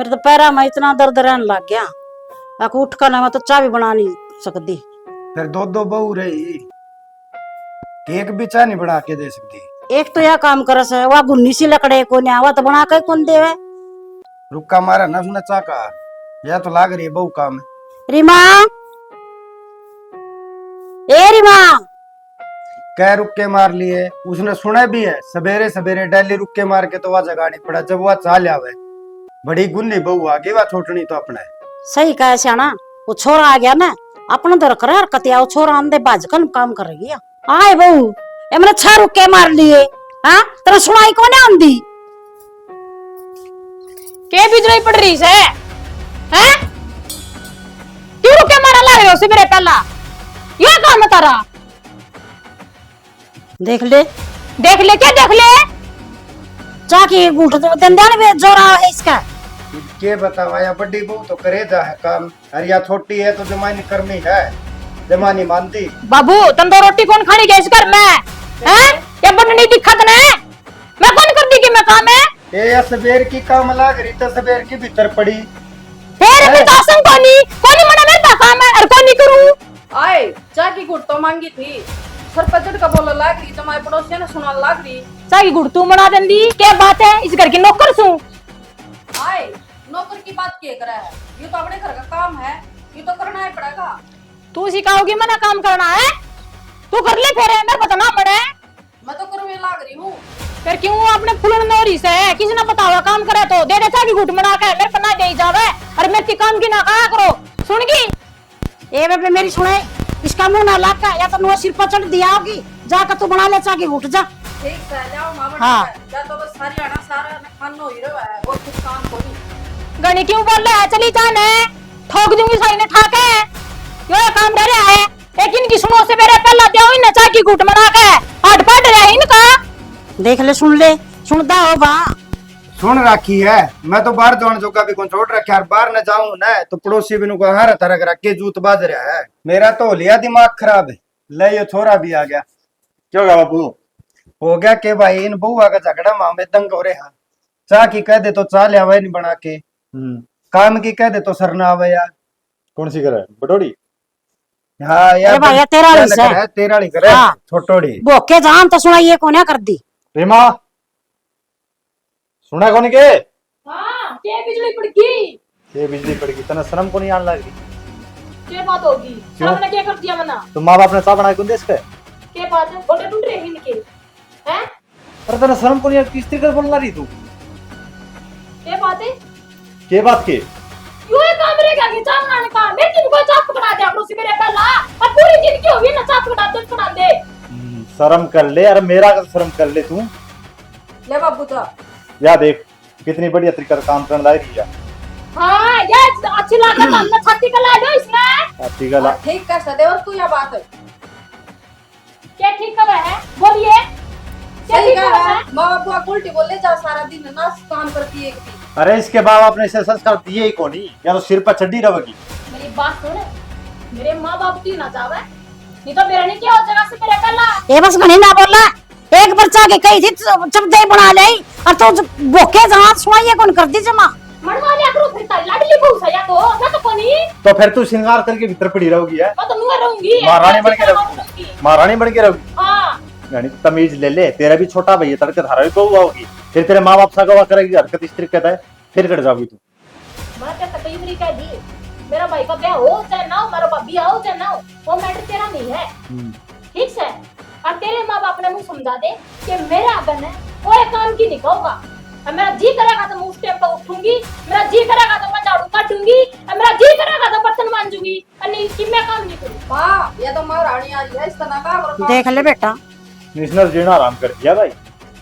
मेरे तो पैरा में इतना दर्द रहने लग गया, आको उठ कर ना मैं तो चाय भी बना नहीं सकती। फिर दो दो बहू रही, एक भी चाय नहीं बना के दे सकती। एक तो यह काम कर से वह गुन्नी सी लकड़े को नहीं आवा तो बना के कौन देवे। रुक्का मारा न सुना चाका, यह तो लाग रही है बहू काम है। रीमा, ए रीमा, कह रुक्के मार लिए, उसने सुना भी है सवेरे सवेरे डेली रुक्के मार के तो वह जगानी पड़ा जब वह चाल आवे। बड़ी गुन्नी बहू आ गई, वह छोटनी तो अपना है। सही कहे श्याना, वो छोरा आ गया ना अपना दर करे और कतिया वो छोरा आंदे बाजकन काम कर रही है। आए बहू ए मैंने 6 रुके मार लिए। हां तेरा सुनाई कोने आंदी के बिजली पड़ रही से हैं? क्यों रुके मारा ला रहे हो से मेरे पहला ये काम है तारा? देख ले क्या देख ले? चाकी गुट तो दंदान में जोरा है इसका। के बतावा, या बड़ी बहू तो करे जा है काम, अरे या छोटी है तो जमानी कर्मी है, जमानी मानती। बाबू तंदूर रोटी कौन खानी गई इस घर में हैं? ये बननी दिक्कत ने मैं कौन कर दी कि मैं काम है ये सवेर की काम लाग रही तो सवेर की भीतर पड़ी। फिर मैं दासन कोनी मना मेरा काम है और कोनी करूं। आए चाकी गुड़ तो मांगी थी, सरपंच का बोला लाग रही, तुम्हारे पड़ोसी ने सुना लाग रही। चाकी गुड़ तू मना देंदी क्या बात है? इस घर की नौकर सू। आए नौकर की बात क्या करे है, ये तो अपने घर का काम है, ये तो करना ही पड़ेगा। तू सिखाओगी मना काम करना है? तू कर ले फिर मेरे बताना पड़े। मैं तो करवे लाग रही हूँ। फिर क्यों अपने फुलन नौरी से किसी ने बतावा काम करे तो दे देता कि घुट मना के मेरे पना दे जावे और मेरे की काम की ना कहा करो। सुन गई ए बेबे मेरी सुने, इसका मुंह ना लाका या तो नुआ सिर पर चढ़ दिया होगी, जाकर तू बना ले चाकी उठ जा। ठीक है जाओ मामा। हाँ। या तो बस सारी आना सारा ने खानो ही रहा है और कुछ काम कोई। गणी क्यों बोल रहा है? चली जाने ठोक दूंगी साई ने ठाके यो काम रह रहा है। लेकिन की सुनो से मेरे पहला दे ही ना चाकी घुट मना के हट पट रहा है इनका। देख ले सुनदा हो बा सुन रखी है, मैं तो बाहर जाने जोगा भी कौन छोड़ रखा है, बाहर न जाऊं ना तो पड़ोसी भी नुको हर तरह रख के जूत बाज रहा है। मेरा तो लिया दिमाग खराब है, ले ये छोरा भी आ गया। क्यों गया बापू? हो गया के भाई इन बहुआ का झगड़ा मामे दंग हो रहे हैं। चाह की कह दे तो चाह ले आवे नहीं बना के, काम की कह दे तो सरना आवे यार। कौन सी करे बटोड़ी? हाँ यार भाई ये तेरा वाली से तेरा वाली करे हाँ। छोटोड़ी बोके जान तो सुनाइए कोने कर दी। रीमा सुना कौन के? हां के बिजली पड़की ये बिजली पड़की तना शर्म को नहीं आने लग रही? के बात होगी? सामने क्या कर दिया मना? तो माँ बाप ने चाह बना कौन दे इसके? के बात है? बोले टूट रहे इनके हैं? अरे तना शर्म को नहीं किस तरीके से बोलना रही तू? के बात है? के बात के? क्यों ये काम रहेगा कि चाप बनाने का? मेरे दिन को चाप पकड़ा दे आपको मेरे पहला और पूरी जिंदगी होगी ना चाप पकड़ा दे। शर्म कर ले, अरे मेरा का शर्म कर ले तू। ले बाबू तो या देख कितनी बढ़िया तरीका से काम करने लायक है। हां ये अच्छी लागत हमने छाती का ला लो इसमें। छाती का ला ठीक कर सदे और तू या बात है क्या ठीक कर है? बोलिए सही कहा है। माँ बाबू उल्टी बोले जा सारा दिन ना काम करती है एक भी। अरे इसके बाप आपने इसे संस्कार दिए ही कौन ही, या तो सिर पर चड्डी रहेगी। मेरी बात सुन, मेरे माँ बाप की ना जावे नहीं तो मेरा नहीं क्या हो जगह से मेरे पहला। ए बस घनी ना बोला, एक बच्चा के कही थी चपदे बना ले और तो बोके जहां सुनाइए कौन कर दी जमा मनवा लिया करो फिर तारी लाडली बहू सा या तो मैं तो कोनी। तो फिर तू श्रृंगार करके भीतर पड़ी रहोगी है? मैं तो नुआ रहूंगी महारानी बन के रहोगी, महारानी बन के रहोगी। हां यानी तमीज ले ले, तेरा भी छोटा भाई है, तड़के धारा भी बहू होगी, फिर तेरे माँ बाप सगवा करेगी, हरकत इस तरीके है, फिर कट जाओगी तू। मैं क्या कई बारी कह दी मेरा भाई का ब्याह हो चाहे ना हो, मेरा भाभी आओ चाहे ना हो, वो मैटर तेरा नहीं है। ठीक है? और तेरे माँ बाप ने मुझे समझा दे कि मेरा अगन है कोई काम की नहीं कहूंगा। और मेरा जी करेगा तो मैं उस टाइम पर उठूंगी, मेरा जी करेगा तो मैं झाड़ू काटूंगी, और मेरा जी करेगा तो बर्तन मांजूंगी, और नहीं कि मैं काम नहीं करूँ। माँ ये तो महारानी आ रही है, इस तरह का करो। देख ले बेटा नेशनल जीना आराम कर दिया भाई।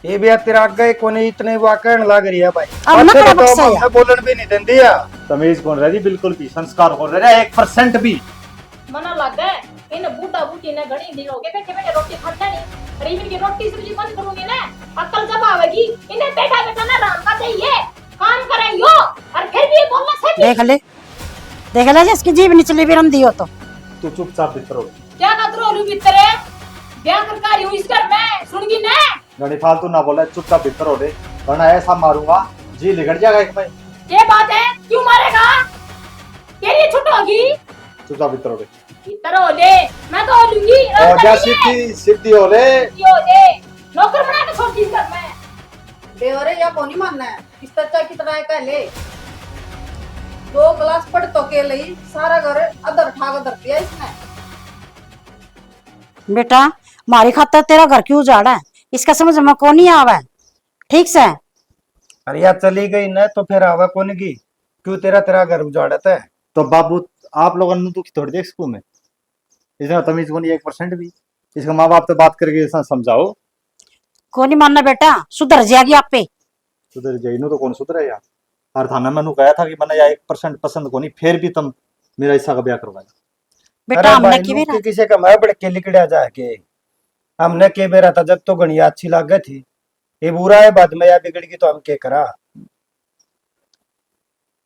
ये भी तेरा आगे कोने इतने वाकण लग रही है भाई। अब ना बच्चे करे तो बक्सा हमसे बोलन भी नहीं देंदी है। तमीज कौन रही बिल्कुल भी, संस्कार कौन रहा 1% भी। मना लग गए इन बूटा बूटी ने घड़ी दिन हो गए बैठे बैठे रोटी खाते नहीं। अरे इनकी रोटी सब्जी बंद करूंगी ना अक्ल जब आवेगी। इन्हें बैठा बैठा ना राम का चाहिए काम करे यो और फिर भी बोलना सही। देख ले जिसकी जीभ निचली भी रंदी हो तो तू चुपचाप भीतर हो। क्या कदरो लू भीतर है ब्याह करकारी हूं इस घर में सुनगी ना। गणी फालतू ना बोला, चुपचाप भीतर हो रे, वरना ऐसा मारूंगा जी लिगड़ जाएगा एक भाई। ये बात है, क्यों मारेगा? तेरी छुट होगी। तू जा भीतर हो गई इधर हो ले, मैं तो हो लूंगी। और जा सीधी सीधी हो ले। हो ले, नौकर बना के छोड़ दी घर में। बेवरे या को नहीं मानना है, इस तरह की तरह का ले 2 क्लास पढ़ तो के लिए सारा घर अदर ठाक अदर दिया इसने। बेटा मारी खातर तेरा घर क्यों उजाड़ा है, इसका समझ में कौन नहीं आवा है। ठीक से अरे यार चली गई न तो फिर आवा कौन की, क्यों तेरा तेरा घर उजाड़त है। तो बाबू आप लोगों ने दुखी थोड़ी देख स्कूल में, इसमें तमीज को नहीं 1% भी। इसका माँ बाप से बात करके ऐसा समझाओ। कौन नहीं मानना बेटा, सुधर जाएगी आप पे। सुधर जाइनो तो कौन सुधरे यार। हर थाना मैंने कहा था कि मैंने या 1% पसंद को नहीं, फिर भी तुम मेरा हिस्सा का ब्याह करवाया। बेटा अरे हमने भाई, की लोग के किसी का मैं बड़ के लिकड़ा जाके हमने के बेरा था जब तो गणिया अच्छी लागे थी, ये बुरा है बाद में या बिगड़ गई तो हम के करा।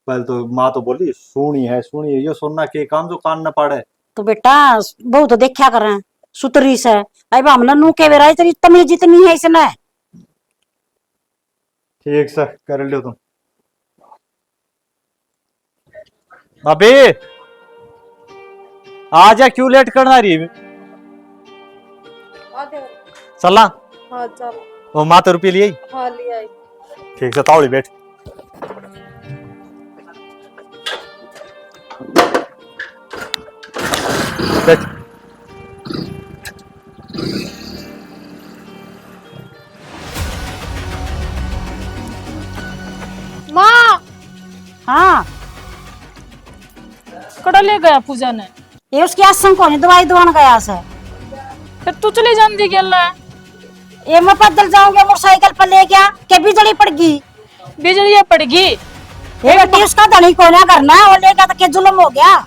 पहले तो माँ तो बोली सुनी है ये सुनना के काम जो कान न पाड़े। तो बेटा बहुत तो देखा कर रहे हैं सुतरी से। अब हमने नू के बेरा तेरी तमीज जितनी है इसने। ठीक सर कर लियो तुम। अबे आजा, क्यों लेट करना रही है? आधे चला हाँ चल वो माँ तो रुपये लिए। हाँ ले आई। ठीक है तावड़ी बैठ। बैठ। माँ हाँ कड़ा ले गया पूजा ने, ये उसकी आसम को नहीं दवाई दवान गया से। फिर तू चली जाती गेला। ये मैं पैदल जाऊंगा मोटरसाइकिल पर ले गया के बिजली पड़ गई। बिजली पड़गी। ये बेटी उसका धनी को ना करना, वो ले गया तो के जुल्म हो गया।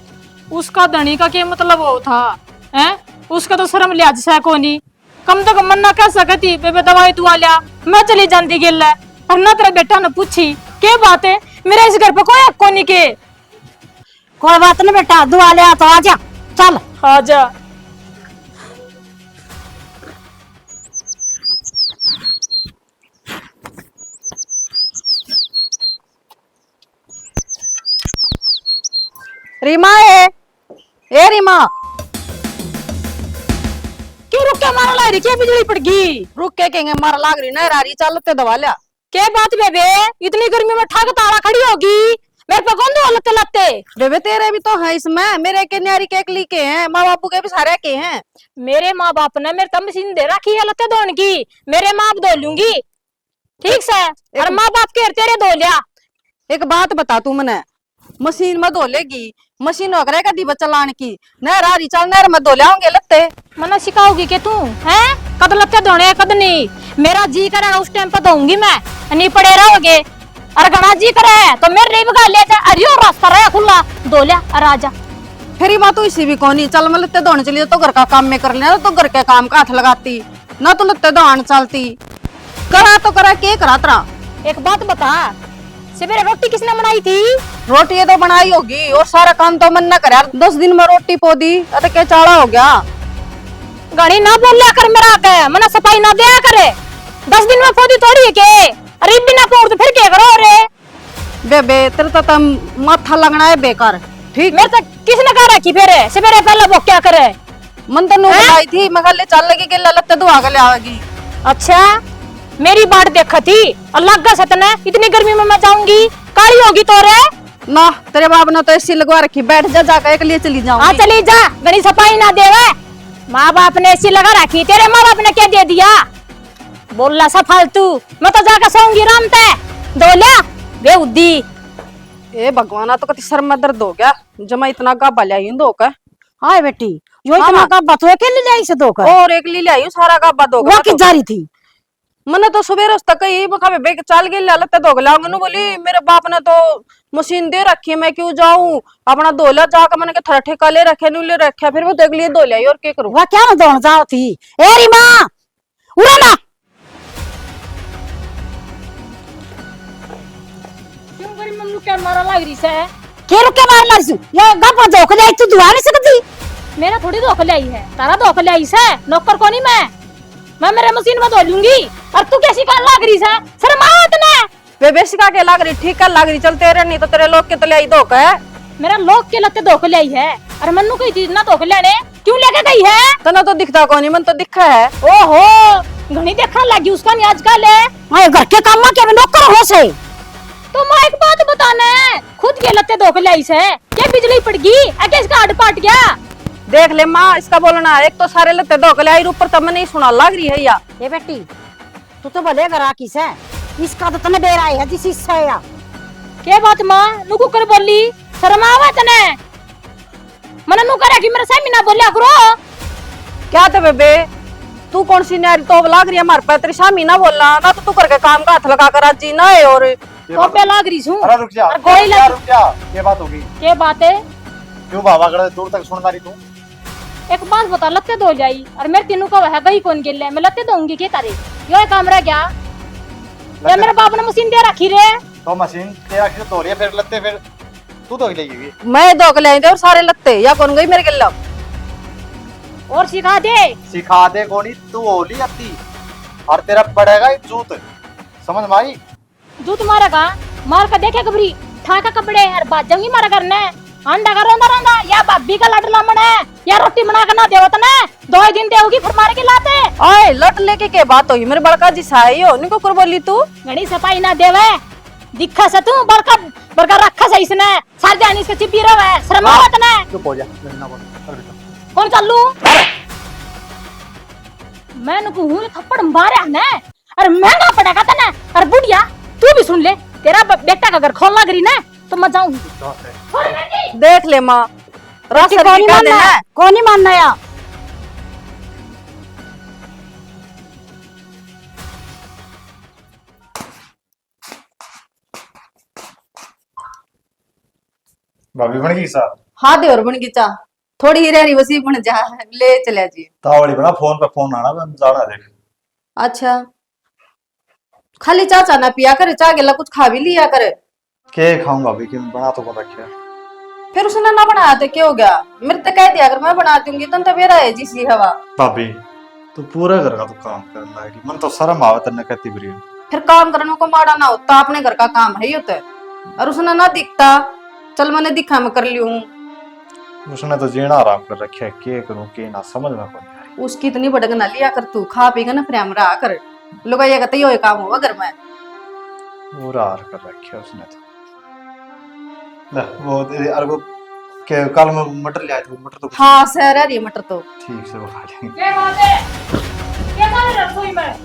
उसका धनी का क्या मतलब हो था हैं? उसका तो शर्म लिहाज से कोनी, कम तो कम मन्ना कह सकती बेबे दवाई दुआ लिया मैं चली जाती गेला। और ना तेरा बेटा ने पूछी के बात है, मेरा इस घर पे कोई हक कोनी के। कोई बात नहीं बेटा, दुआ ले तो आजा चल। आजा। रीमा है ए रीमा, क्यों रुक के मारा ला रही, क्या बिजली पड़ गई? रुक के कहेंगे मार लाग रही ना रारी चलते दवा लिया। के बात बेबे, इतनी गर्मी में ठाक ताड़ा खड़ी होगी, मेरे पे कौन दो लत्ते लत्ते? बेबे तेरे भी तो है इसमें, मेरे के न्यारी के एक ली के हैं, माँ बापू के भी सारे के हैं। मेरे माँ बाप ने मेरे तब मशीन दे रखी है लत्ते धोने की, मेरे माँ बाप धो लूंगी ठीक से। और माँ बाप के तेरे धो लिया। एक बात बता तू मने, मशीन में धो लेगी, मशीन वगैरह का दीवा चलाने की न रारी चल नहर में धो लियाओगे लत्ते। मना सिखाओगी के तू हैं? कद लत्ते धोने कद नहीं, मेरा जी करे उस टाइम पे धोऊंगी मैं, नहीं पड़े रहोगे। और घना जी करे तो मेरे नहीं बगा ले जा, अरे रास्ता रहा खुला धो लिया और आजा। फिर माँ तू इसी भी कोनी चल मैं लत्ते धोने चली तो घर का काम में कर लिया, तो घर के काम का हाथ लगाती ना तो लत्ते धोने चलती। करा तो करा के करा तरा। एक बात बता, सवेरे रोटी किसने बनाई थी? रोटी ये तो बनाई होगी और सारा काम तो मन न करे, 10 दिन में रोटी पोदी अरे क्या चाड़ा हो गया। गाड़ी ना बोल लिया कर मेरा के, मना सफाई ना दिया करे, 10 दिन में पोदी थोड़ी है के। अरे बिना पोर तो फिर क्या करो रे? बेबे तेरे तो तम माथा लगना है बेकार। ठीक मेरे तो किसने कहा रखी फिर सवेरे पहले वो क्या करे? मन तो नु बुलाई थी मैं ले चल लगी के लत्ते धुआ के ले आवेगी। अच्छा मेरी बाट देखा थी, अल्लाह का सतना इतनी गर्मी में मैं जाऊंगी, काली होगी तो रे ना तेरे बाप ने तो एसी लगवा रखी, बैठ जा जाकर एक लिए चली जाऊंगी। हाँ चली जा, गणी सफाई ना देवे। माँ बाप ने एसी लगा रखी, तेरे माँ बाप ने क्या दे दिया? बोलना सा फालतू, मैं तो जाकर सोऊंगी आराम से। दो लिया वे उद्दी। ए भगवाना तो कति सर में दर्द हो गया, जमा इतना गाबा लिया दो का। हाय बेटी यो इतना का बतवे के ले आई से दो का और एक ली लाई सारा गाबा दो वो की जा रही थी। मैंने तो सुबह रस्ता कही बखा बे चल गई लत्ते धो लाऊंगी नु बोली मेरे बाप ने तो मशीन दे रखी है मैं क्यों जाऊं, अपना धो लिया जाकर मैंने थोड़ा ठेका ले रखे नु ले रखा, फिर वो देख लिए धो लिया और क्या करूं। वह क्या ना दौड़ जाओ थी ए री मां उड़ा ना। क्यों गरी मम्मी क्या मारा लग रही से? के रुके मार लरसु ये गप जोक ले तू दुआ नहीं सकती। मेरा थोड़ी धोखा लाई है, तारा धोखा लाई से, नौकर को नहीं मैं मेरे मशीन में धो लूंगी। और तू कैसी कान लग रही है? शर्म आवत ना बेबे सिखा के लाग रही, ठीक है लाग रही, चल तेरे नहीं तो तेरे लोग के तो ले आई धोखा है। मेरा लोग के लत्ते धोखे ले आई है और मन्नू कोई चीज ना धोखे लेने क्यों लेके गई है? तना तो दिखता कौन नहीं, मन तो दिखा है। ओहो घनी देखने लगी उसका नहीं आजकल है। मैं घर के काम में क्या नौकर हो से? तो मैं एक बात बताना है, खुद के लत्ते धोखे ले आई से क्या बिजली पड़ गई आगे इसका हट पाट गया। देख ले माँ, इसका बोलना है, एक तो सारे लत्ते धोखे ले आई, ऊपर तब नहीं सुना लाग रही है या। ये बेटी तू तो भले घर आकी से, इसका तो तने बेरा है जिस हिस्सा है या। के बात माँ नुकु कर बोली, शर्म आवा तने? मन नु करे कि मेरे सामने ना बोलिया करो। क्या थे बेबे, तू कौन सी नारी तो लाग रही है हमारे पे, तेरी सामी ना बोलना ना, तो तू करके काम का हाथ लगा कर राजी ना है। और तो पे लाग रही हूं। अरे रुक जा, और कोई लग- रुक जा, ये बात होगी। के बात है? क्यों बाबा कर दूर तक सुनना रही तू? एक बात बता, लत्ते धो जाई और मेरे तीनों का है गई कौन गिल्ले, मैं लत्ते धोऊंगी के तारे? यो काम रह गया या मेरे बाप ने मशीन दे रखी रे? तो मशीन तेरा किसे धो रही है, फिर लत्ते फिर तू धो लेगी। मैं धोखे ले आई थे और सारे लत्ते या कौन गई मेरे गिल्ला। और सिखा दे। सिखा दे कोनी, तू होली अत्ती और तेरा पड़ेगा एक जूत, समझ में आई? जूत मारेगा, मार कर देखे कबरी ठाका कपड़े और बात जाऊंगी मारा करने। अंडा का रोंदा रोंदा या भाभी का लड़ लामण है या रोटी बना कर ना देवत ने 2 दिन देवगी फिर मार के लाते। ओए लट लेके के बात होगी, मेरे बड़का जी साई हो निको कर बोली तू। घड़ी सफाई ना देवे दिखा से तू बड़का बड़का रखा से इसने सार जानी इसके चिपी रहे शर्म आवत ने। चुप हो जा, ना बोल। कौन चलू? मैं नुकु हूं थप्पड़ मारे ने अरे महंगा पड़ेगा तने। अरे बुढ़िया तू भी सुन ले, तेरा बेटा का घर खोलना करी ना तो मैं जाऊंगी। देख ले माँ, रस कौन नहीं निकाल मानना देना है? है। कौन नहीं मानना या? भाभी बन गई साहब, हाँ देवर बन गई चा, थोड़ी ही रहनी बसी बन जा, ले चले जी। तावड़ी बना, फोन पे फोन आना, मैं जाना देख। अच्छा खाली चा चा ना पिया करे, चा गिला कुछ खा भी लिया करे। के खाऊं भाभी, कि बना तो कौन रखा? फिर उसने ना बनाया तो क्या हो गया, मेरे तो कह दिया अगर मैं बना दूंगी तो मेरा है जिसी हवा। भाभी तू पूरा घर का तो काम करना है, मन तो शर्म आवे तेने कहती बरी। फिर काम करने को माड़ा ना होता, अपने घर का काम है ही होता है। और उसने ना दिखता, चल मैंने दिखा मैं कर लूं। उसने तो जीना आराम कर रखा है, के करूं के ना समझ में कौन आ रही। उसकी इतनी बड़क ना लिया कर, तू खा पीगा ना प्रेम रहा कर, लोग ये कहते यो काम होगा घर में। पूरा हार कर रखा है उसने तो। ले वो अरे वो के कल में मटर ले आए थे, मटर तो हाँ सह रही मटर तो ठीक से वो खा लेंगे। क्या बात है? क्या कर रहे रसोई में?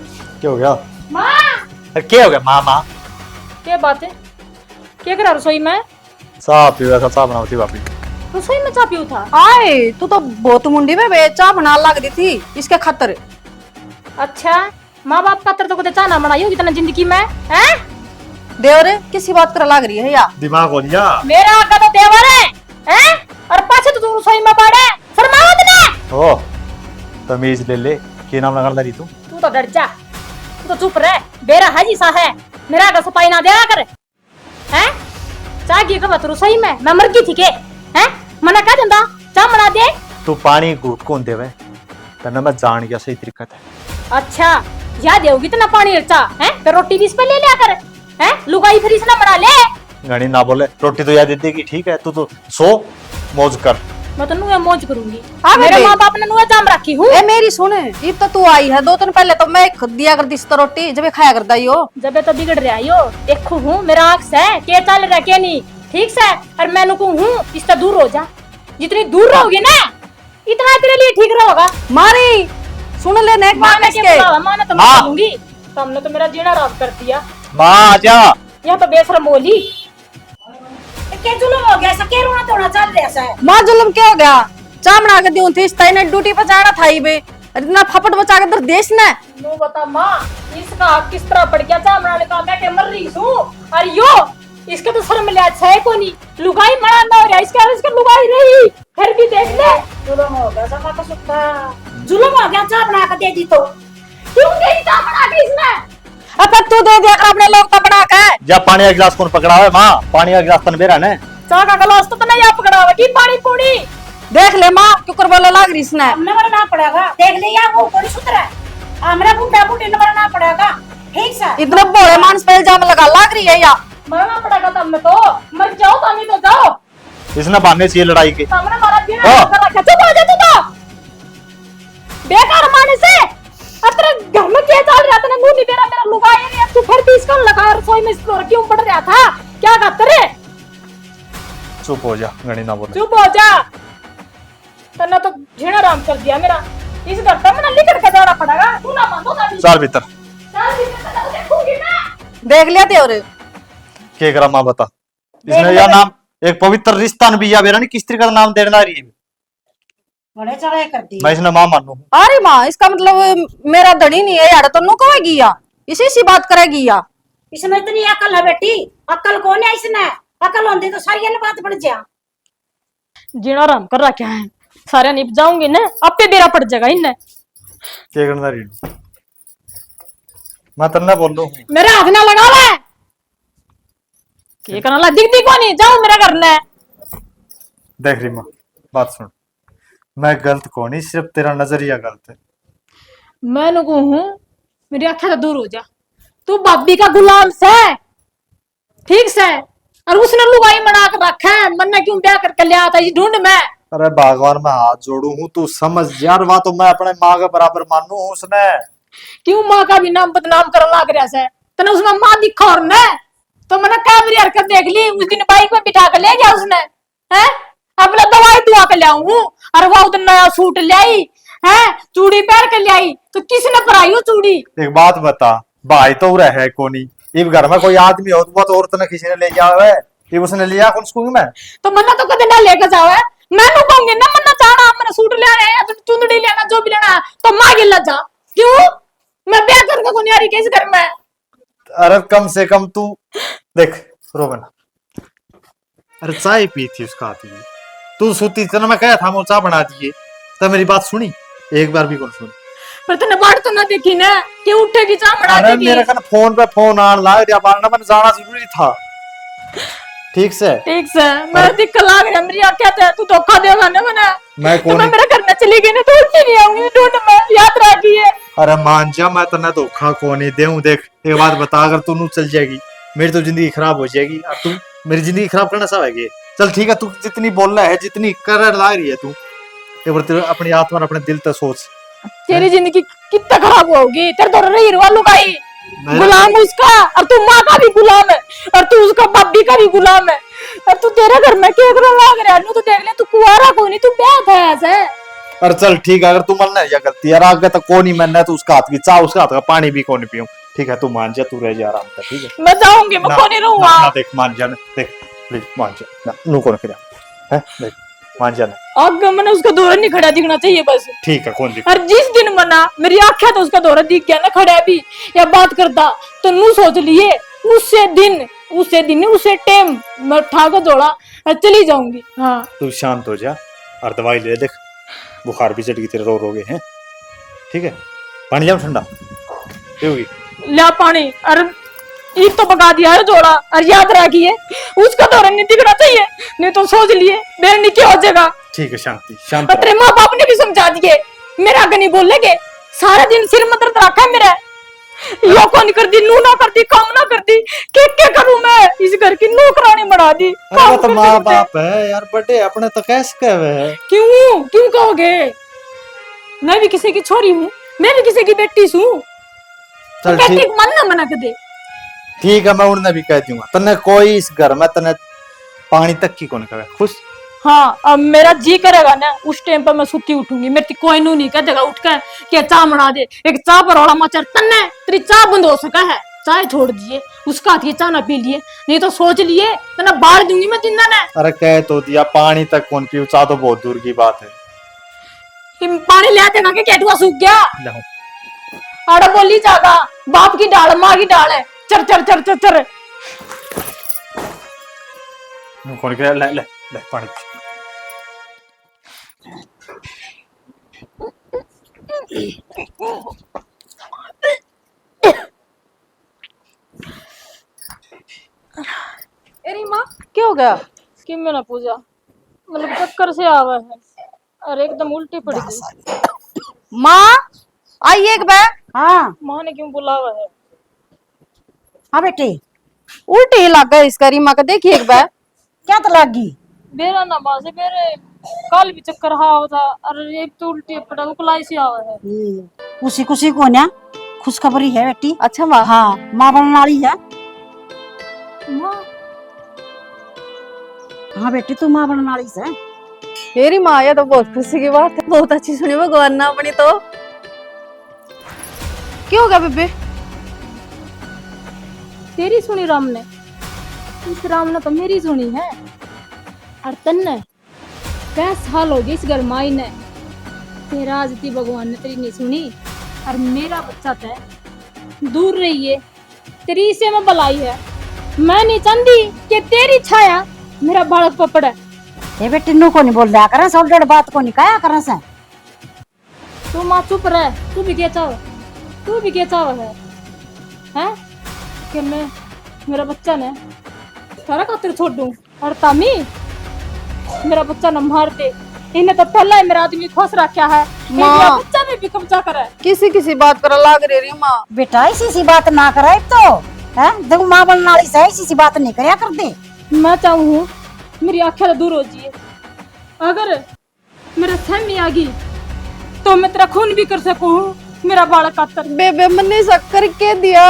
क्या हो गया? माँ अरे क्या हो गया मामा? क्या बात है? क्या कर रहा रसोई में? चाह पीवा था, चाह बनाती भाभी। रसोई में चा पियो था? आए तू तो बहुत मुंडी में बेचा बना लग दी थी इसके खातर। अच्छा माँ बाप खातर तो कदे चा ना बनाई होगी तना जिंदगी में हैं? देवर किसी बात कर लग रही है या? दिमाग हो लिया। मेरा आका तो देवर है हैं? और पाछे तो तू रसोई में पड़े शर्मावत ने। ओ तमीज ले ले, के नाम लगा रही तू? तू तो डर जा, तू तो चुप रह, बेरा हाजी सा है, मेरा आका सफाई ना दिया कर हैं? चा की कब रसोई में मैं मर गई थी के हैं? मना क्या देंदा चा बना दे। तू पानी घूट कौन देवे, तने मैं जान गया सही तरीका है। अच्छा याद होगी तो ना पानी चा हैं? फिर रोटी भी इस पे ले लिया कर हैं? लुगाई फिर इसने बना ले। गणी ना बोले, रोटी तो याद दे देगी, ठीक है, तू तो सो मौज कर। मैं तो नुए मौज करूंगी, हाँ मेरे बेटे। माँ बाप ने नुए जाम रखी हूँ। ए मेरी सुन, ये तो तू आई है 2 दिन पहले तो मैं खुद दिया कर दी तो रोटी जब ये खाया कर दाई हो। जब तो बिगड़ रहा यो देखू हूँ मेरा आँख से के चल रहा के नहीं ठीक से। और मैं नुकू हूँ इससे दूर हो जा, जितनी दूर रहोगी ना इतना तेरे लिए ठीक रहेगा। मारी सुन ले नेक माँ मार ने इसके। क्या बोला? माँ ने तो माँ। मैं दूंगी, तुमने तो मेरा जीना आराम कर दिया। माँ आजा। यहाँ पे बेशरम बोली के जुलम हो गया सके रोना तोड़ा चल रहा है। माँ जुल्म क्या हो गया, चा बना के दूं थी इस ने ड्यूटी पे जाना था ही बे, इतना फपट बचा के इधर देश ने। नो बता माँ इसका हक किस तरह पड़ गया था, बनाने का मैं के मर रही हूँ। और यो इसके तो शर्म लिहाज है को नहीं, लुगाई मरा ना हो रहा इसके लुगाई रही फिर भी देख ले। जुलम हो गया सका तो सुत्ता जुलम हो गया चा बना के दे दी तो क्यों गई था बना के इसने? अब तू दे दिया कर अपने लोग का बना के। जा पानी का गिलास कौन पकड़ा है माँ, पानी का गिलास तन बेरा ने। चाह का गिलास तो नहीं आप पकड़ा हुआ की पानी पूरी देख ले माँ क्यों कर बोला लग रही इसने। हमने मरना पड़ेगा, देख लिया वो कोई सुधरा हमरा बुढ़ा बुढ़ी ने मरना पड़ेगा। ठीक से इतने भोले मानस पे इल्जाम लगा लाग रही है या मरना पड़ेगा तब मैं तो मर जाओ तो नहीं तो जाओ इसने बांधने चाहिए लड़ाई के। सामने मारा दिन हाँ। कर रखा चुप हो जा तू तो बेकार माने से अतरे घर में क्या चल रहा था ना मुंह नहीं मेरा मेरा लुगाई नहीं तू फिर भी इसका लगा रसोई में इसको क्यों पड़ रहा था क्या करते रे चुप हो जा, गणी ना बोले। चुप हो जा तन्ना तो झेड़ा राम कर दिया मेरा इस घर पे मैंने लिख के जाना पड़ेगा तू ना मानो ना चल भीतर। चल भीतर तो देखूंगी मैं देख लिया ते और के करा मां बता, इसने यह नाम एक पवित्र रिश्ता न बिया बेरा नहीं किस्त्री का नाम देना रही है। बड़े चढ़ाई कर दी। मैं इसने मां मानू। अरे माँ इसका मतलब मेरा धड़ी नहीं है यार, तो नु कहेगी या इसी सी बात करेगी या इसमें इतनी अकल है बेटी, अकल कौन है इसने? अकल होती तो सारी ने बात बढ़ जा। जीना राम कर रखा है सारे निप जाऊंगी ना अब पे बेरा पड़ जाएगा इन्हें के करना रही मैं तन्ना बोल रहा हूं। मेरे हाथ ना लगा ले के करना ला दिख दिख नहीं जाओ मेरा करना है देख रही मां बात सुन, मैं गलत कौन नहीं, सिर्फ तेरा नजरिया गलत है। मैं नुकू हूँ मेरी आंखें से दूर हो जा तू भाभी का गुलाम से ठीक से और उसने लुगाई मना कर रखा है मन्ना क्यों ब्याह करके ले आता ये ढूंढ मैं अरे भगवान मैं हाथ जोड़ू हूँ, तू समझ यार वहां तो मैं अपने माँ के बराबर मानू हूँ उसने। क्यों माँ का भी नाम बदनाम कर लाग रहा से तने उसमें माँ दिखा और न तो मैंने क्या मेरी हरकत देख ली उस दिन बाइक में बिठा कर ले गया उसने है अपना दवाई दुआ के ले आऊं और वो उधर नया सूट ले आई है चूड़ी पहन के ले आई तो किसने पराई हो चूड़ी एक बात बता, भाई तो रह है कोनी, इस घर में कोई आदमी हो तो औरत ने किसी ने ले जाओ है, ये उसने लिया कौन स्कूल में तो मन्ना तो कदे ना लेकर जाओ है मैं नु कहूंगी ना मन्ना चाहना मैंने सूट ले रहे हैं चुंदड़ी लेना जो भी लेना तो मां गिल्ला जा क्यों मैं ब्याह करके को नहीं आ रही किस घर में अरे कम से कम तू देख रोबन, अरे चाय पी थी उसका आती है, तू सोती तेना मैं कहा था मैं चाय बना दिए तो मेरी बात सुनी एक बार भी कौन सुनी। पर तने बात तो ना देखी ना कि उठेगी चाह बना अरे देगी मेरे कन फोन पे फोन आन लाग दिया बारना मैंने जाना जरूरी था ठीक से। ठीक से मैं दिक्कत लाग रहा मेरी आंखें से तू धोखा देगा ना मैं तो कौन मैं मेरे घर में चली गई ना तो उठ नहीं आऊंगी ढूंढ मैं याद रखिए अरे मान जा मैं तन्ना धोखा को नहीं देऊं। देख एक बात बता, अगर तू नू चल जाएगी मेरी तो जिंदगी खराब हो जाएगी और तू मेरी जिंदगी खराब करना चाहेगी। चल ठीक है, तू जितनी बोल रहा है जितनी कर ला रही है तू एक बार तेरे अपनी आत्मा और अपने दिल तक सोच, तेरी जिंदगी कितना खराब होगी तेरे तो रही वालों का ही गुलाम उसका और तू माँ का भी गुलाम है और तू उसका बाबी का भी गुलाम है और तू तेरे घर में क्या लाग रहा है तो देख ले तू कुआरा को नहीं तू ब्याह था ऐसे। अरे चल ठीक है, अगर तू मन या गलती यार आगे तक को नहीं मनना है तो उसका हाथ की चाह उसका हाथ का पानी भी को नहीं पीऊं ठीक है, तू मान जा, तू रह जा आराम कर ठीक है। मैं जाऊंगी मैं को नहीं रहूंगा। देख मान जा, देख प्लीज मान जा ना, नू को नहीं है देख मान जा ना। आगे मैंने उसका दौरा नहीं खड़ा दिखना चाहिए बस ठीक है कौन दिख और जिस दिन मना मेरी आंखें तो उसका दौरा दिख गया ना खड़ा भी या बात करता तो नू सोच लिए उसे दिन उसे टाइम मैं उठा के दौड़ा और चली जाऊंगी। हाँ तू शांत हो जा और दवाई ले, देख बुखार भी चढ़ गई तेरे रो गए हैं ठीक है, पानी लाऊं ठंडा पियोगी? ला पानी और ईद तो पका दिया है जोड़ा और याद रखिए उसका दौरा नहीं दिखना चाहिए नहीं तो सोच लिए मेरे नहीं क्या हो जाएगा। ठीक है शांति शांत और तेरे माँ बाप ने भी समझा दिए मेरे आगे नहीं बोलेगे सारा दिन सिर में दर्द रखा है मेरा यो कौन कर दी नू ना कर दी काम ना कर दी क्या करूं मैं इस घर की नौकरानी बना दी अरे तो माँ बाप है यार बड़े अपने तो कैसे कहे है क्यों कहोगे मैं भी किसी की छोरी हूँ मैं भी किसी की बेटी हूँ चल तो ठीक मन ना मना कर दे ठीक है, मैं उन्हें भी कह दूंगा तने कोई इस घर में तने पानी तक की कौन कहे खुश। हाँ अब मेरा जी करेगा ना उस टाइम पर मैं सुती उठूंगी मेरे कोई नू नहीं कह देगा उठ कर कि चाह बना दे एक चाह पर औड़ा मचर तन्ने तेरी चाह बंद हो सका है चाय छोड़ दिए उसका हाथ चाह ना पी लिए नहीं तो सोच लिए तना बाढ़ दूंगी मैं जिंदा ने। अरे कह तो दिया पानी तक कौन पीऊ, चाह तो बहुत दूर की बात है। पानी ले देगा कि केटुआ सूख गया आड़ा बोली जागा बाप की डाल माँ की डाल है चर चर चर चर चर कौन कह ले ले ले पानी अरे माँ क्या हो गया? कि मैं ना पूजा मतलब चक्कर से आवा है और एकदम उल्टी पड़ गई। माँ आई एक बार। हाँ माँ ने क्यों बुलावा है? हाँ बेटे उल्टी ही लग गई इसका रीमा का, देखिए एक बार। क्या तो लागी? मेरा ना माँ से मेरे कल भी चक्कर हाव था, अरे एक तो उल्टी पड़ा उकलाई सी आवा है। खुशी खुशी को ना खुशखबरी है बेटी। अच्छा माँ। हाँ माँ बनने वाली है। माँ हाँ बेटी तू माँ बनने वाली है। मेरी माँ, ये तो बहुत खुशी की बात है, बहुत अच्छी सुनी भगवान ना अपनी तो। क्यों होगा बेबे? तेरी सुनी राम ने, इस राम ने तो मेरी सुनी है। और तन्ने 10 साल हो गए इस घर माई ने, तेरा आज ती भगवान ने तेरी नहीं सुनी। और मेरा बच्चा था दूर रही है, तेरी से मैं बलाई है। मैं नहीं चाहती कि तेरी छाया मेरा बालक पर पड़े। ये बेटी नु को नहीं बोल रहा करे, सब डेढ़ बात को नहीं कहा करे से। तू माँ चुप रह, तू भी क्या चाह, तू भी क्या चाह है, हैं? कि मैं मेरा बच्चा ने सारा खातिर छोड़ दूं? और तामी मेरा बच्चा न मार दे, इन्हें तो पहला ही मेरा आदमी खुश रखा है, मेरा बच्चा भी कब्जा करे। किसी किसी बात कर लाग रही माँ। बेटा ऐसी सी बात ना करे तो है, देखो माँ बनने वाली से ऐसी सी बात नहीं करया कर दे। मैं चाहूँ मेरी आंखें तो दूर हो जाए, अगर मेरा सहमी आ गई तो मैं तेरा खून भी कर सकूं, मेरा बालक कातर। बेबे मैंने शक्कर के दिया।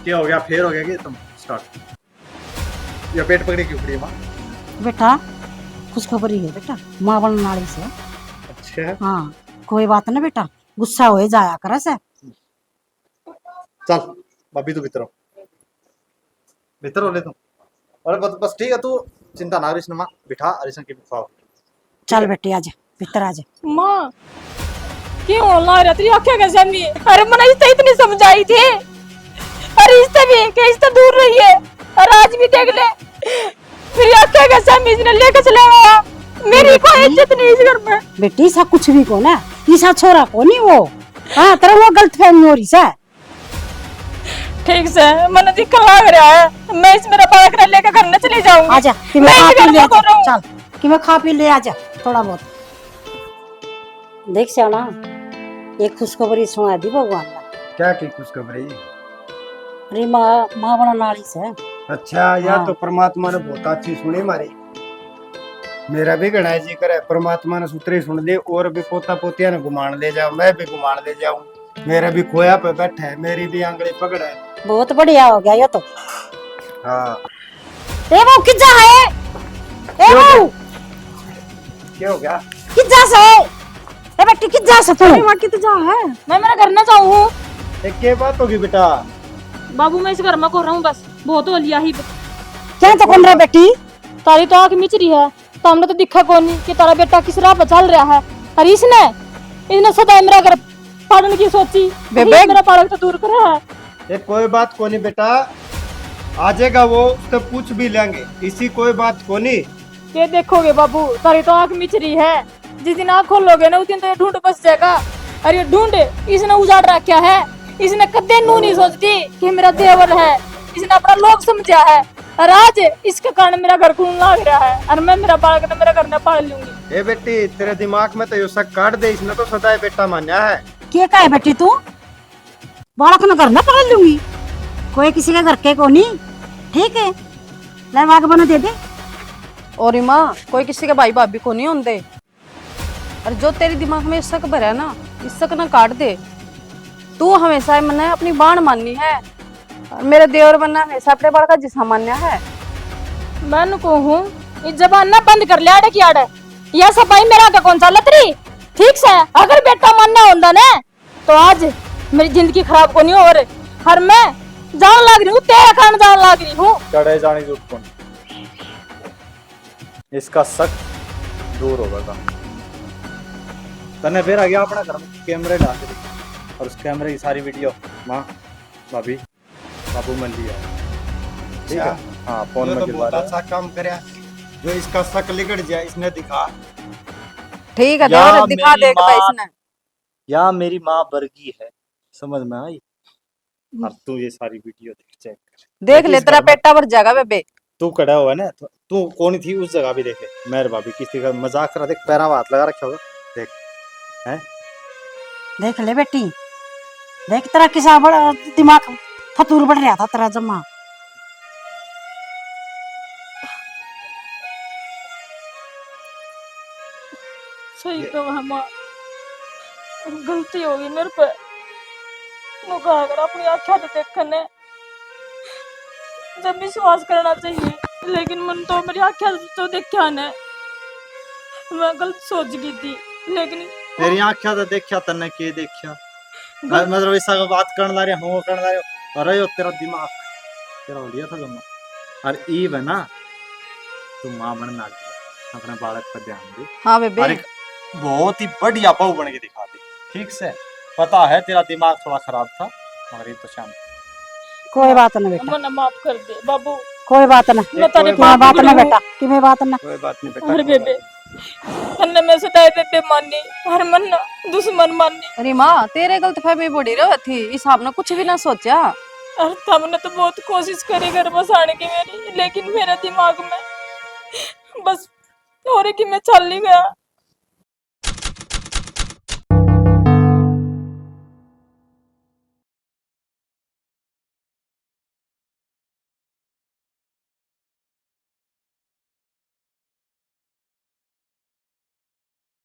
क्या हो गया, फेर हो गया कि तुम स्टार्ट या पेट पकड़ी क्यों पड़ी माँ? बेटा खुशखबरी है बेटा, माँ बनने वाली से। अच्छा हाँ कोई बात ना बेटा, गुस्सा हो जाया करे से। चल भाभी तू भीतर हो, भीतर हो ले तुम। और बस ठीक है, तू चिंता ना करिस ना माँ, बिठा अरिसन के बिठाओ। चल बेटी आजा भीतर आजा। माँ क्यों ला रहा तेरी आंखें कैसे नहीं? अरे मैंने इससे इतनी समझाई थी, अरे इससे भी कि इससे दूर रही है, और आज भी देख ले मेरी आंखें कैसे इसने लेके चले गया। मेरी कोई इज्जत नहीं इस घर में। बेटी सा कुछ भी को ना, ईसा छोरा को नहीं वो। हाँ तेरा वो गलतफहमी हो रही से। ठीक से मैंने दिक्कत लग रहा है, मैं इस मेरा बालक ने लेकर घर न चली जाऊंगी। आजा कि मैं खा पी ले आजा, चल कि मैं खा पी ले आजा थोड़ा बहुत। देख श्याना एक खुशखबरी सुना दी भगवान ने। क्या की खुशखबरी? अरे माँ बनने वाली से। अच्छा या हाँ। तो परमात्मा ने बहुत अच्छी सुनी मारी। मेरा भी गणा जी करे परमात्मा ने सूत्री सुन दे, और भी पोता पोतिया ने घुमान ले जाओ, मैं भी घुमान ले जाऊं। मेरा भी खोया पे बैठा है, मेरी भी आंगली पकड़ है। बहुत बढ़िया हो गया ये तो। हाँ ए वो किजा है, ए वो क्या हो गया? किजा से, ए बेटी किजा से तू। माँ की तो जा है। मैं मेरा घर न जाऊँ। एक के बात होगी बेटा? बाबू मैं इस घर में को रहा हूँ, बस बहुत हो लिया ही। क्या तो कौन रहा बेटी? तारी तो आंख मिच रही है, तो हमने तो दिखा कौन नहीं कि तारा बेटा किस राह पर चल रहा है। और इसने सदा मेरा घर फाड़ने की सोची, बेबे मेरा बालक तो दूर कर रहा है। ये कोई बात को नहीं बेटा, आ जाएगा वो, तो पूछ भी लेंगे, इसी कोई बात को नहीं। ये देखोगे बाबू, तारी तो आंख मिच रही है, जिस दिन आंख खोलोगे ना उस दिन तो ये ढूंढ बस जाएगा। अरे ये ढूंढ इसने उजाड़ रखा है, इसने कदे नू नहीं सोचती कि मेरा देवर है, इसने अपना लोग समझा है। और आज इसके कारण मेरा घर खून लाग रहा है, और मैं मेरा बालक मेरा घर न पाल लूंगी। ए बेटी तेरे दिमाग में तो ये शक काट दे, इसने तो सदा बेटा मान्या है। क्या है बेटी तू? बालक न करना पाल लूंगी, कोई किसी के घर के को नहीं, ठीक है ले वाग बना दे दे। और माँ कोई किसी के भाई भाभी को नहीं होते। और जो तेरे दिमाग में शक भरा ना, इस शक ना काट दे। तू हमेशा मैंने अपनी बाण माननी है, और मेरे देवर बनना हमेशा अपने बाल का जिस्म मानना है। मैं कहूँ ये जबान ना बंद कर लिया अड़े की अड़े, यह सफाई मेरा का कौन सा लतरी। ठीक से अगर बेटा मानना होता ना तो आज मेरी जिंदगी खराब को नहीं हो रही, और मैं जान लाग रही हूँ, तेरा कारण जान लाग रही हूँ। चढ़े जाने की कौन, इसका शक दूर होगा। तने फिर आ गया अपना घर में कैमरे डाल दे, और उस कैमरे की सारी वीडियो माँ भाभी बाबू में लिया, ठीक है? हाँ फोन ये में तो गिरवा बहुत रहा अच्छा काम करे, जो इसका शक लिगड़ जाए इसने दिखा। ठीक है या देवर दिखा मेरी देगा माँ- इसने। या मेरी माँ वर्गी है, समझ में आई? और तू ये सारी वीडियो देख, चेक कर, देख ले इस तेरा घर में पेटा भर जाएगा बेबे। तू खड़ा हुआ है ना, तू कौन थी उस जगह भी देख ले। मेरे भाभी किसी का मजाक करा, देख पैरा में हाथ लगा रखा होगा, देख है। देख ले बेटी, देख तेरा किसा बड़ा दिमाग फतूर बढ़ रहा था तेरा जमा। सही कहा माँ, गलती होगी मेरे पे। मुझे अगर अपनी आँखें तो देखने जब विश्वास करना चाहिए, लेकिन मन तो मेरी आँखें तो देखा ने, मैं गलत सोच गई थी। लेकिन तेरी आँखें तो देखा तन्ने के देखा, मतलब ऐसा का बात करने ला रहे हो अरे यो तेरा दिमाग तेरा हो लिया था जमा। और ई बना तू माँ बनना लगी, अपने बालक पर ध्यान दे। हाँ बेबे। और एक बहुत ही बढ़िया बहू बन के दिखा दी, ठीक से। पता है तेरा दिमाग थोड़ा खराब था, मगर ये तो शांत। कोई बात नहीं बेटा, मना माफ कर दे बाबू। कोई बात नहीं, मैं तेरे कोई बात नहीं हूँ। बेटा, कि मैं बात नहीं। कोई बात नहीं बेटा। अरे बेबे, अन्ने में से दाई बेबे मानी, हर मन ना दुश्मन मानी। अरे माँ तेरे गलतफहमी बड़ी रही थी, इस हिसाब ने कुछ भी ना सोचा। और हमने तो बहुत कोशिश करी घर बसाने की मेरी, लेकिन मेरे दिमाग में बस हो रही कि मैं चल नहीं गया।